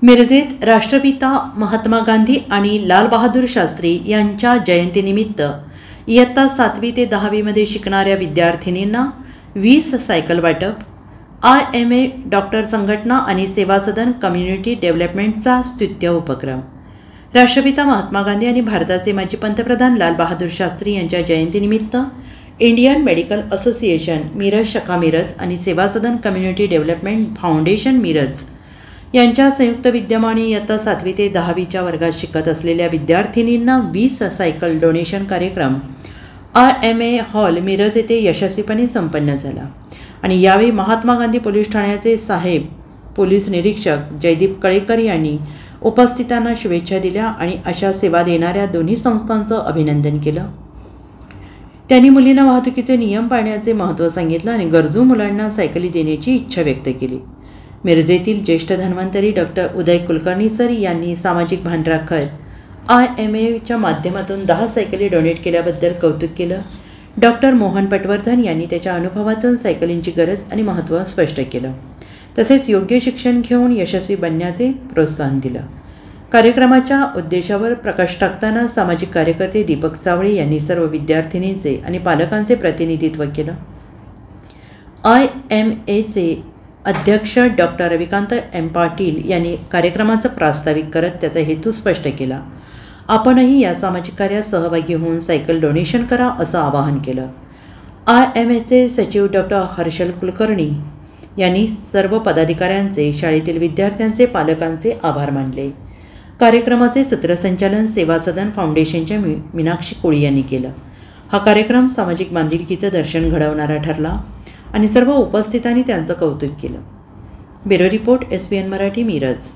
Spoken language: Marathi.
मिरजेत राष्ट्रपिता महात्मा गांधी आणि लाल बहादूर शास्त्री यांच्या जयंतीनिमित्त इयत्ता 7वी ते 10वी मध्ये शिकणाऱ्या विद्यार्थिनींना 20 सायकल वाटप, IMA डॉक्टर संघटना आणि सेवा सदन कम्युनिटी डेव्हलपमेंटचा स्तुत्य उपक्रम. राष्ट्रपिता महात्मा गांधी आणि भारताचे माजी पंतप्रधान लाल बहादूर शास्त्री यांच्या जयंतीनिमित्त इंडियन मेडिकल असोसिएशन मिरज शाखा मिरज आणि सेवा सदन कम्युनिटी डेव्हलपमेंट फाउंडेशन मिरज यांच्या संयुक्त विद्यमाने इयत्ता 7वी ते 10वीच्या वर्गात शिकत असलेल्या विद्यार्थिनींना 20 सायकल डोनेशन कार्यक्रम IMA हॉल मिरज येथे यशस्वीपणे संपन्न झाला. आणि यावेळी महात्मा गांधी पोलीस ठाण्याचे साहेब पोलीस निरीक्षक जयदीप कळेकर यांनी उपस्थितांना शुभेच्छा दिल्या आणि अशा सेवा देणाऱ्या दोन्ही संस्थांचं अभिनंदन केलं. त्यांनी मुलींना वाहतुकीचे नियम पाळण्याचे महत्त्व सांगितलं आणि गरजू मुलांना सायकली देण्याची इच्छा व्यक्त केली. मिरजेतील ज्येष्ठ धन्वंतरी डॉक्टर उदय कुलकर्णी सर यांनी सामाजिक भान राखत IMAच्या माध्यमातून 10 सायकली डोनेट केल्याबद्दल कौतुक केलं. डॉक्टर मोहन पटवर्धन यांनी त्याच्या अनुभवातून सायकलींची गरज आणि महत्त्व स्पष्ट केलं. तसेच योग्य शिक्षण घेऊन यशस्वी बनण्याचे प्रोत्साहन दिलं. कार्यक्रमाच्या उद्देशावर प्रकाश टाकताना सामाजिक कार्यकर्ते दीपक चावळे यांनी सर्व विद्यार्थिनींचे आणि पालकांचे प्रतिनिधित्व केलं. IMAचे अध्यक्ष डॉक्टर रविकांत M. पाटील यांनी कार्यक्रमाचं प्रास्ताविक करत त्याचा हेतू स्पष्ट केला. आपणही या सामाजिक कार्यात सहभागी होऊन सायकल डोनेशन करा असं आवाहन केलं. IMAचे सचिव डॉक्टर हर्षल कुलकर्णी यांनी सर्व पदाधिकाऱ्यांचे, शाळेतील विद्यार्थ्यांचे, पालकांचे आभार मानले. कार्यक्रमाचे सूत्रसंचालन सेवा सदन फाउंडेशनच्या मीनाक्षी कोळी यांनी केलं. हा कार्यक्रम सामाजिक बांधिलकीचं दर्शन घडवणारा ठरला आणि सर्व उपस्थितांनी त्यांचं कौतुक केलं. Bureau report SBN Marathi Miraj.